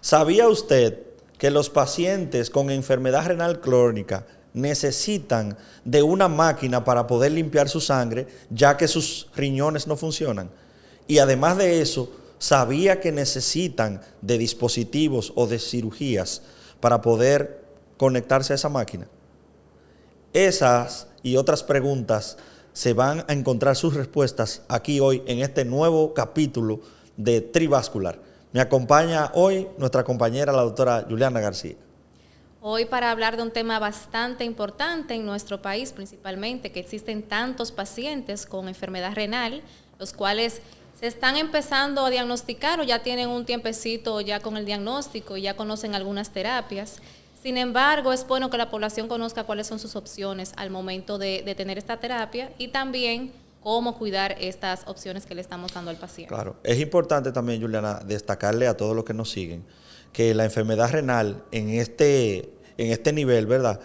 ¿Sabía usted que los pacientes con enfermedad renal crónica necesitan de una máquina para poder limpiar su sangre, ya que sus riñones no funcionan? Y además de eso, ¿sabía que necesitan de dispositivos o de cirugías para poder conectarse a esa máquina? Esas y otras preguntas se van a encontrar sus respuestas aquí hoy en este nuevo capítulo de Trivascular. Me acompaña hoy nuestra compañera, la doctora Juliana García. Hoy para hablar de un tema bastante importante en nuestro país, principalmente, que existen tantos pacientes con enfermedad renal, los cuales se están empezando a diagnosticar o ya tienen un tiempecito ya con el diagnóstico y ya conocen algunas terapias. Sin embargo, es bueno que la población conozca cuáles son sus opciones al momento de tener esta terapia y también cómo cuidar estas opciones que le estamos dando al paciente. Claro, es importante también, Juliana, destacarle a todos los que nos siguen que la enfermedad renal en este nivel, ¿verdad?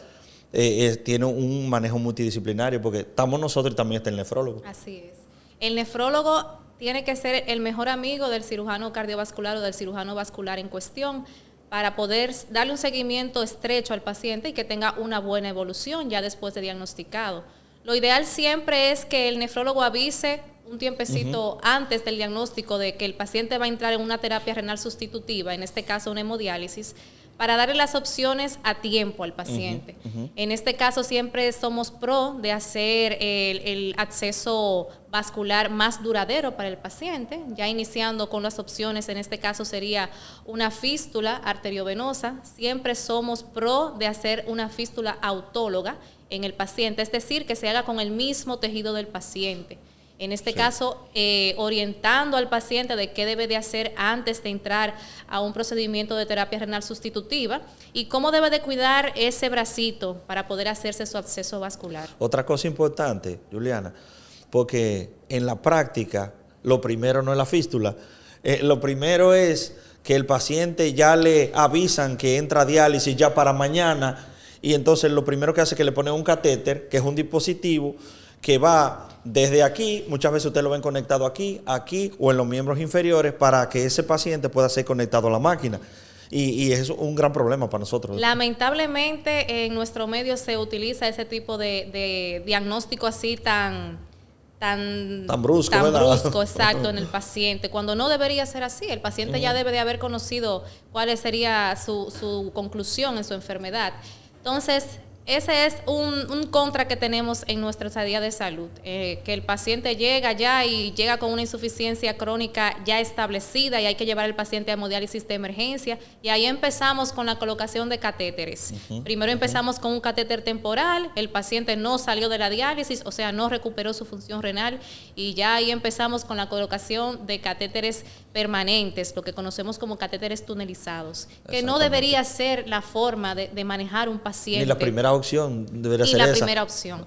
Tiene un manejo multidisciplinario porque estamos nosotros y también está el nefrólogo. Así es. El nefrólogo tiene que ser el mejor amigo del cirujano cardiovascular o del cirujano vascular en cuestión para poder darle un seguimiento estrecho al paciente y que tenga una buena evolución ya después de diagnosticado. Lo ideal siempre es que el nefrólogo avise un tiempecito antes del diagnóstico de que el paciente va a entrar en una terapia renal sustitutiva, en este caso una hemodiálisis, para darle las opciones a tiempo al paciente. En este caso siempre somos pro de hacer el acceso vascular más duradero para el paciente, ya iniciando con las opciones, en este caso sería una fístula arteriovenosa. Siempre somos pro de hacer una fístula autóloga en el paciente, es decir, que se haga con el mismo tejido del paciente. En este caso, orientando al paciente de qué debe de hacer antes de entrar a un procedimiento de terapia renal sustitutiva y cómo debe de cuidar ese bracito para poder hacerse su acceso vascular. Otra cosa importante, Juliana, porque en la práctica lo primero no es la fístula, lo primero es que el paciente ya le avisan que entra a diálisis ya para mañana y entonces lo primero que hace es que le ponen un catéter, que es un dispositivo que va desde aquí, muchas veces usted lo ven conectado aquí, aquí o en los miembros inferiores para que ese paciente pueda ser conectado a la máquina. Y es un gran problema para nosotros. Lamentablemente en nuestro medio se utiliza ese tipo de diagnóstico así tan brusco, exacto, en el paciente, cuando no debería ser así. El paciente ya debe de haber conocido cuál sería su conclusión en su enfermedad. Entonces, ese es un contra que tenemos en nuestra estadía de salud, que el paciente llega ya y llega con una insuficiencia crónica ya establecida y hay que llevar al paciente a hemodiálisis de emergencia y ahí empezamos con la colocación de catéteres. Primero empezamos con un catéter temporal, el paciente no salió de la diálisis, o sea, no recuperó su función renal y ya ahí empezamos con la colocación de catéteres permanentes, lo que conocemos como catéteres tunelizados, que no debería ser la forma de manejar un paciente. Ni la primera opción debería ser esa. Y la primera opción.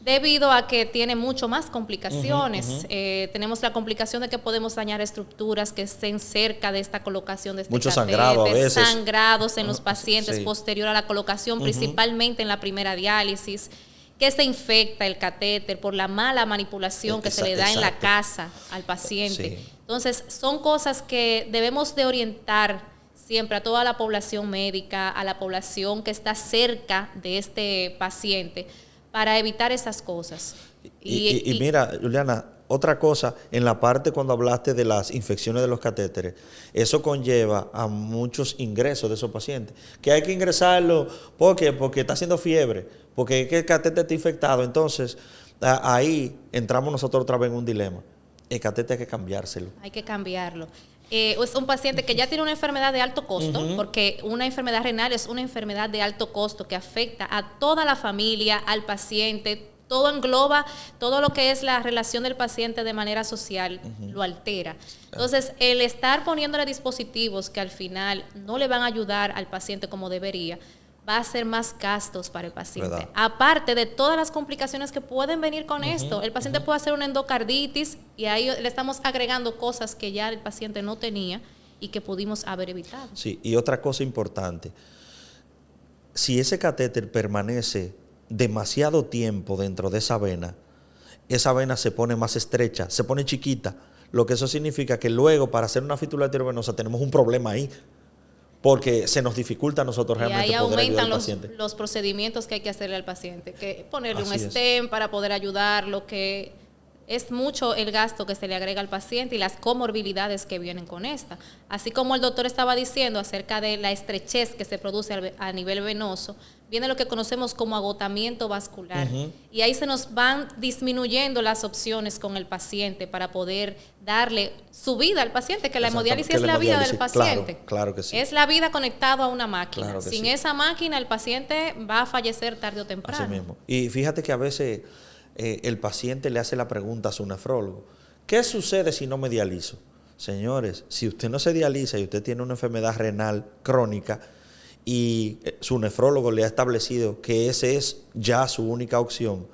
Debido a que tiene mucho más complicaciones. Tenemos la complicación de que podemos dañar estructuras que estén cerca de esta colocación de este mucho catéter. sangrado a veces. Sangrados en los pacientes posterior a la colocación, principalmente en la primera diálisis, que se infecta el catéter por la mala manipulación que se le da en la casa al paciente. Sí. Entonces, son cosas que debemos de orientar siempre a toda la población médica, a la población que está cerca de este paciente, para evitar esas cosas. Y mira, Juliana, otra cosa, en la parte cuando hablaste de las infecciones de los catéteres, eso conlleva a muchos ingresos de esos pacientes, que hay que ingresarlo, porque está haciendo fiebre, porque el catéter está infectado. Entonces, ahí entramos nosotros otra vez en un dilema. El catéter hay que cambiárselo. Hay que cambiarlo. Es un paciente que ya tiene una enfermedad de alto costo, porque una enfermedad renal es una enfermedad de alto costo que afecta a toda la familia, al paciente, todo engloba, todo lo que es la relación del paciente de manera social, lo altera. Entonces, el estar poniéndole dispositivos que al final no le van a ayudar al paciente como debería, va a ser más gastos para el paciente. ¿Verdad? Aparte de todas las complicaciones que pueden venir con esto, el paciente puede hacer una endocarditis y ahí le estamos agregando cosas que ya el paciente no tenía y que pudimos haber evitado. Sí, y otra cosa importante, si ese catéter permanece demasiado tiempo dentro de esa vena se pone más estrecha, se pone chiquita, lo que eso significa que luego para hacer una fístula arteriovenosa tenemos un problema ahí. porque se nos dificulta a nosotros Y realmente ahí poder ayudar aumentan al paciente. los procedimientos que hay que hacerle al paciente, que ponerle Así un es. stent para poder ayudarlo, que es mucho el gasto que se le agrega al paciente y las comorbilidades que vienen con esta. Así como el doctor estaba diciendo acerca de la estrechez que se produce a nivel venoso, viene lo que conocemos como agotamiento vascular. Y ahí se nos van disminuyendo las opciones con el paciente para poder darle su vida al paciente, que la hemodiálisis Que es la vida del paciente. Claro que sí. Es la vida conectada a una máquina. Claro que Sin sí. esa máquina, el paciente va a fallecer tarde o temprano. Así mismo. Y fíjate que a veces el paciente le hace la pregunta a su nefrólogo: ¿qué sucede si no me dializo? Señores, si usted no se dializa y usted tiene una enfermedad renal crónica y su nefrólogo le ha establecido que esa es ya su única opción,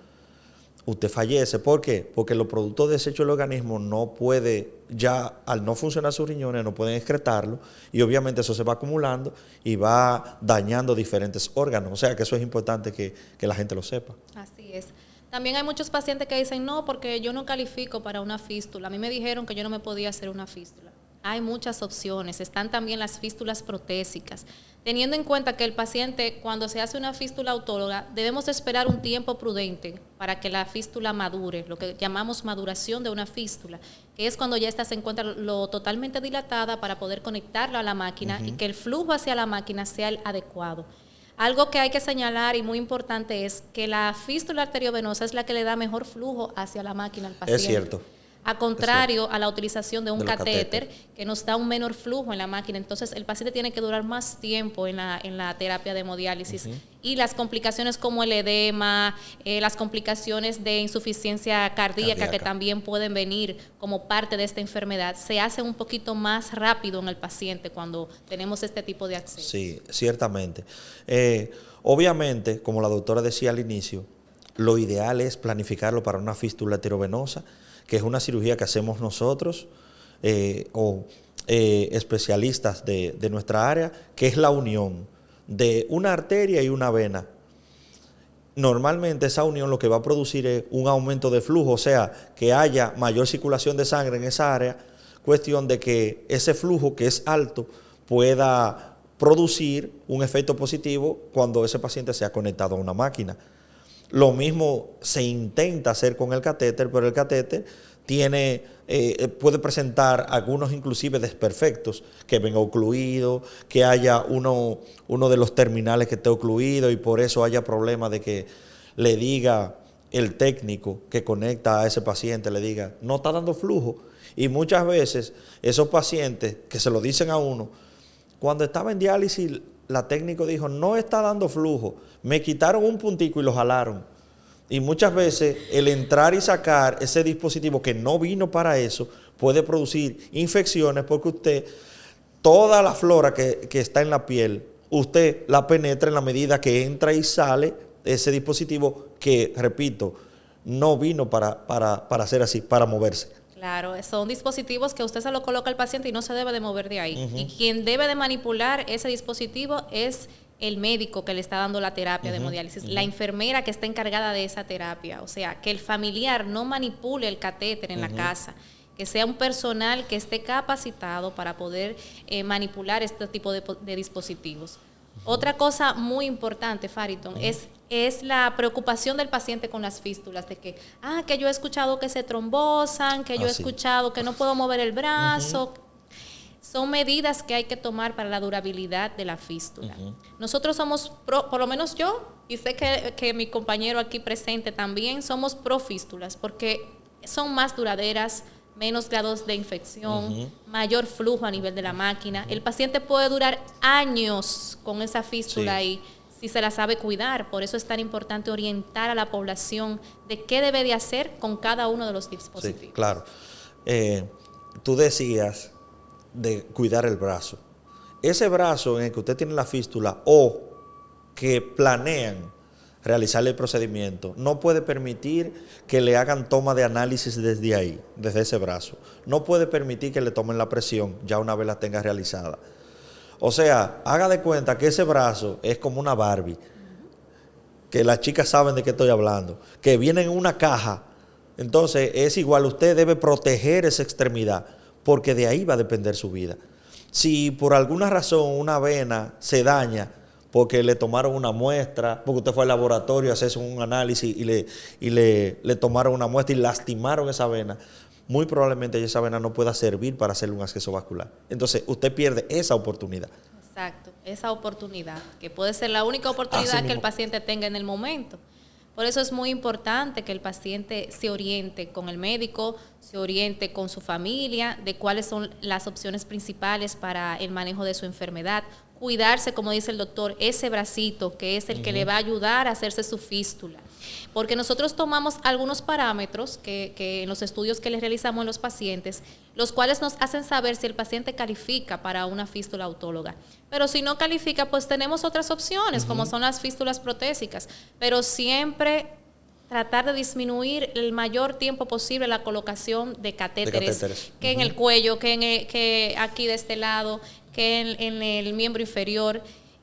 usted fallece. ¿Por qué? Porque los productos desechos del organismo no puede, ya al no funcionar sus riñones, no pueden excretarlo, y obviamente eso se va acumulando y va dañando diferentes órganos. O sea que eso es importante que la gente lo sepa. Así es. También hay muchos pacientes que dicen, no, porque yo no califico para una fístula. A mí me dijeron que yo no me podía hacer una fístula. Hay muchas opciones. Están también las fístulas protésicas. Teniendo en cuenta que el paciente, cuando se hace una fístula autóloga, debemos esperar un tiempo prudente para que la fístula madure, lo que llamamos maduración de una fístula, que es cuando ya ésta se encuentra lo totalmente dilatada para poder conectarla a la máquina y que el flujo hacia la máquina sea el adecuado. Algo que hay que señalar y muy importante es que la fístula arteriovenosa es la que le da mejor flujo hacia la máquina al paciente. Es cierto. A contrario a la utilización de un catéter, que nos da un menor flujo en la máquina. Entonces, el paciente tiene que durar más tiempo en la terapia de hemodiálisis. Y las complicaciones como el edema, las complicaciones de insuficiencia cardíaca que también pueden venir como parte de esta enfermedad, se hacen un poquito más rápido en el paciente cuando tenemos este tipo de acceso. Sí, ciertamente. Obviamente, como la doctora decía al inicio, lo ideal es planificarlo para una fístula arteriovenosa, que es una cirugía que hacemos nosotros especialistas de nuestra área, que es la unión de una arteria y una vena. Normalmente esa unión lo que va a producir es un aumento de flujo, o sea, que haya mayor circulación de sangre en esa área, cuestión de que ese flujo que es alto pueda producir un efecto positivo cuando ese paciente sea conectado a una máquina. Lo mismo se intenta hacer con el catéter, pero el catéter puede presentar algunos inclusive desperfectos, que venga ocluido, que haya uno de los terminales que esté ocluido y por eso haya problema de que le diga el técnico que conecta a ese paciente, le diga, no está dando flujo. Y muchas veces esos pacientes que se lo dicen a uno, cuando estaba en diálisis, la técnico dijo, no está dando flujo, me quitaron un puntico y lo jalaron. Y muchas veces el entrar y sacar ese dispositivo que no vino para eso puede producir infecciones porque usted, toda la flora que está en la piel, usted la penetra en la medida que entra y sale ese dispositivo que, repito, no vino para hacer así, para moverse. Claro, son dispositivos que usted se lo coloca al paciente y no se debe de mover de ahí. Y quien debe de manipular ese dispositivo es el médico que le está dando la terapia de hemodiálisis, la enfermera que está encargada de esa terapia. O sea, que el familiar no manipule el catéter en la casa, que sea un personal que esté capacitado para poder manipular este tipo de dispositivos. Otra cosa muy importante, Fariton, es la preocupación del paciente con las fístulas, de que yo he escuchado que se trombosan, que yo he escuchado que no puedo mover el brazo. Son medidas que hay que tomar para la durabilidad de la fístula. Nosotros somos por lo menos yo, y sé que mi compañero aquí presente también, somos pro fístulas, porque son más duraderas, menos grados de infección, mayor flujo a nivel de la máquina. El paciente puede durar años con esa fístula ahí, si se la sabe cuidar. Por eso es tan importante orientar a la población de qué debe de hacer con cada uno de los dispositivos. Sí, claro. Tú decías de cuidar el brazo. Ese brazo en el que usted tiene la fístula o que planean realizarle el procedimiento, no puede permitir que le hagan toma de análisis desde ahí, desde ese brazo. No puede permitir que le tomen la presión ya una vez la tenga realizada. O sea, haga de cuenta que ese brazo es como una Barbie, que las chicas saben de qué estoy hablando, que viene en una caja. Entonces es igual, usted debe proteger esa extremidad, porque de ahí va a depender su vida. Si por alguna razón una vena se daña porque le tomaron una muestra, porque usted fue al laboratorio a hacerse un análisis y le tomaron una muestra y lastimaron esa vena, muy probablemente esa vena no pueda servir para hacerle un acceso vascular. Entonces, usted pierde esa oportunidad. Exacto, esa oportunidad, que puede ser la única oportunidad que el paciente tenga en el momento. Por eso es muy importante que el paciente se oriente con el médico, se oriente con su familia de cuáles son las opciones principales para el manejo de su enfermedad. Cuidarse, como dice el doctor, ese bracito que es el que le va a ayudar a hacerse su fístula. Porque nosotros tomamos algunos parámetros que en los estudios que les realizamos en los pacientes, los cuales nos hacen saber si el paciente califica para una fístula autóloga. Pero si no califica, pues tenemos otras opciones, como son las fístulas protésicas. Pero siempre tratar de disminuir el mayor tiempo posible la colocación de catéteres. Que en el cuello, que aquí de este lado, que en el miembro inferior.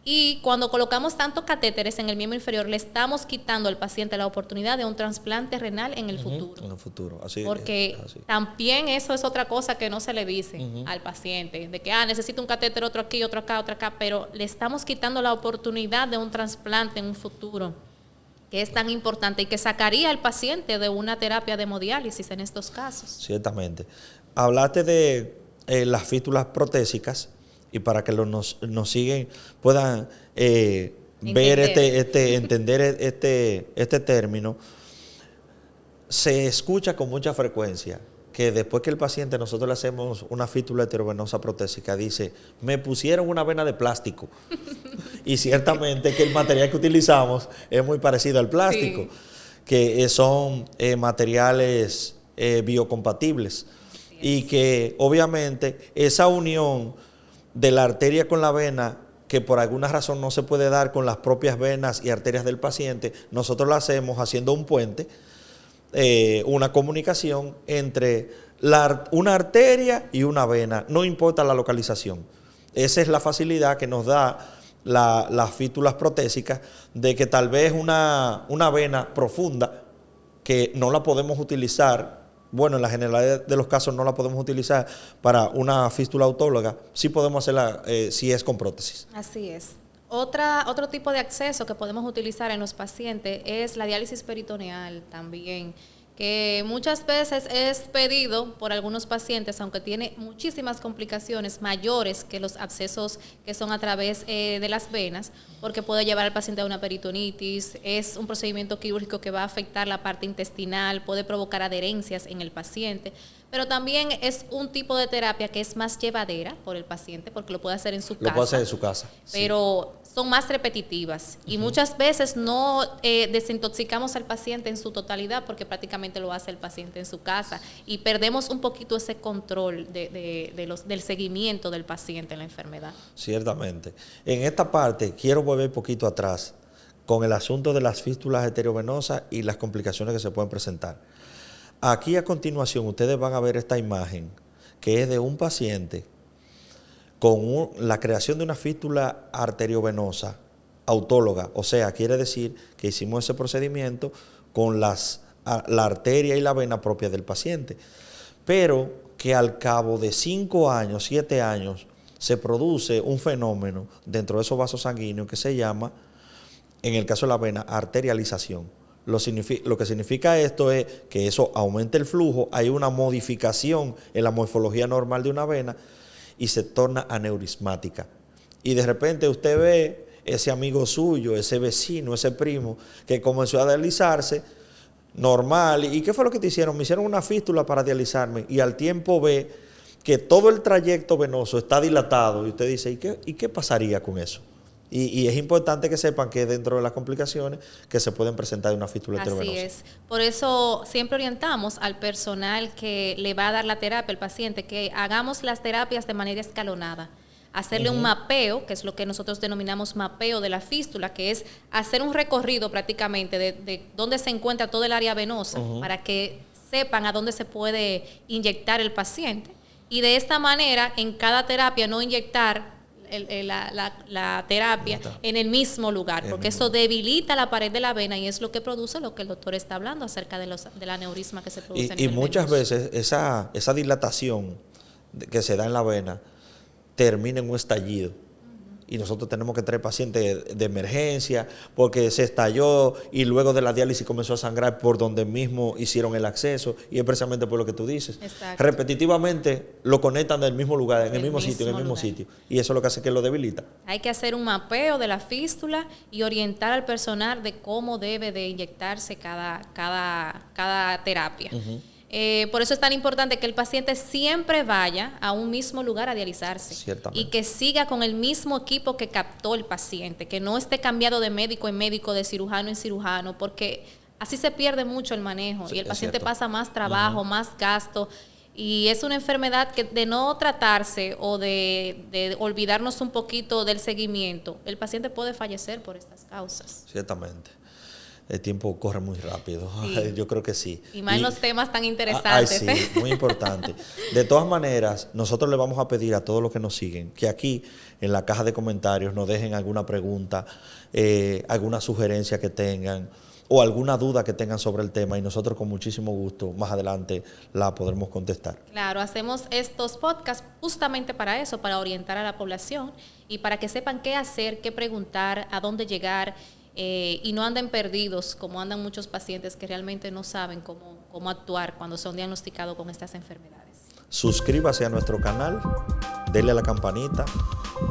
Y cuando colocamos tantos catéteres en el miembro inferior, le estamos quitando al paciente la oportunidad de un trasplante renal en el futuro. En el futuro, así. Porque también eso es otra cosa que no se le dice al paciente, de que necesito un catéter, otro aquí, otro acá, pero le estamos quitando la oportunidad de un trasplante en un futuro, que es tan importante y que sacaría al paciente de una terapia de hemodiálisis en estos casos. Ciertamente. Hablaste de las fístulas protésicas. Y para que nos siguen puedan ver entender este término, se escucha con mucha frecuencia que después que el paciente nosotros le hacemos una fístula heterovenosa protésica, dice, me pusieron una vena de plástico. Y ciertamente que el material que utilizamos es muy parecido al plástico, sí, que son materiales biocompatibles. Y que obviamente esa unión de la arteria con la vena, que por alguna razón no se puede dar con las propias venas y arterias del paciente, nosotros la hacemos haciendo un puente, una comunicación entre una arteria y una vena, no importa la localización. Esa es la facilidad que nos da las fístulas protésicas, de que tal vez una vena profunda que no la podemos utilizar. Bueno, en la generalidad de los casos no la podemos utilizar para una fístula autóloga. Sí podemos hacerla si es con prótesis. Así es. Otro tipo de acceso que podemos utilizar en los pacientes es la diálisis peritoneal también, que muchas veces es pedido por algunos pacientes, aunque tiene muchísimas complicaciones mayores que los abscesos que son a través de las venas, porque puede llevar al paciente a una peritonitis, es un procedimiento quirúrgico que va a afectar la parte intestinal, puede provocar adherencias en el paciente, pero también es un tipo de terapia que es más llevadera por el paciente, porque lo puede hacer en su casa. Lo puede hacer en su casa. Pero son más repetitivas y muchas veces no desintoxicamos al paciente en su totalidad, porque prácticamente lo hace el paciente en su casa y perdemos un poquito ese control del seguimiento del paciente en la enfermedad. Ciertamente. En esta parte quiero volver un poquito atrás con el asunto de las fístulas heterovenosas y las complicaciones que se pueden presentar. Aquí a continuación ustedes van a ver esta imagen que es de un paciente con la creación de una fístula arteriovenosa autóloga, o sea, quiere decir que hicimos ese procedimiento con la arteria y la vena propia del paciente, pero que al cabo de 5 años, 7 años, se produce un fenómeno dentro de esos vasos sanguíneos que se llama, en el caso de la vena, arterialización. Lo que significa esto es que eso aumenta el flujo, hay una modificación en la morfología normal de una vena y se torna aneurismática. Y de repente usted ve ese amigo suyo, ese vecino, ese primo, que comenzó a dializarse normal. ¿Y qué fue lo que te hicieron? Me hicieron una fístula para dializarme. Y al tiempo ve que todo el trayecto venoso está dilatado. Y usted dice, ¿y qué pasaría con eso? Y es importante que sepan que dentro de las complicaciones que se pueden presentar de una fístula heterovenosa. Así es. Por eso siempre orientamos al personal que le va a dar la terapia al paciente que hagamos las terapias de manera escalonada. Hacerle un mapeo, que es lo que nosotros denominamos mapeo de la fístula, que es hacer un recorrido prácticamente de dónde se encuentra todo el área venosa, para que sepan a dónde se puede inyectar el paciente. Y de esta manera, en cada terapia, no inyectar la terapia en el mismo lugar, porque eso debilita la pared de la vena y es lo que produce lo que el doctor está hablando acerca del aneurisma que se produce en el Y muchas venoso. veces esa dilatación que se da en la vena termina en un estallido. Y nosotros tenemos que traer pacientes de emergencia porque se estalló y luego de la diálisis comenzó a sangrar por donde mismo hicieron el acceso, y es precisamente por lo que tú dices. Exacto. Repetitivamente lo conectan del mismo lugar, en el mismo sitio, en el mismo sitio. Y eso es lo que hace que lo debilita. Hay que hacer un mapeo de la fístula y orientar al personal de cómo debe de inyectarse cada terapia. Por eso es tan importante que el paciente siempre vaya a un mismo lugar a dializarse. Ciertamente. Y que siga con el mismo equipo que captó el paciente, que no esté cambiado de médico en médico, de cirujano en cirujano, porque así se pierde mucho el manejo, Sí, y el paciente cierto. pasa más trabajo, más gasto, y es una enfermedad que de no tratarse o de olvidarnos un poquito del seguimiento, el paciente puede fallecer por estas causas. Ciertamente. El tiempo corre muy rápido. Sí. Yo creo que sí. Y más en los temas tan interesantes. Sí, muy importante. De todas maneras, nosotros le vamos a pedir a todos los que nos siguen que aquí en la caja de comentarios nos dejen alguna pregunta, alguna sugerencia que tengan o alguna duda que tengan sobre el tema, y nosotros con muchísimo gusto más adelante la podremos contestar. Claro, hacemos estos podcasts justamente para eso, para orientar a la población y para que sepan qué hacer, qué preguntar, a dónde llegar. Y no anden perdidos como andan muchos pacientes que realmente no saben cómo actuar cuando son diagnosticados con estas enfermedades. Suscríbase a nuestro canal, denle a la campanita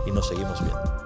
y nos seguimos viendo.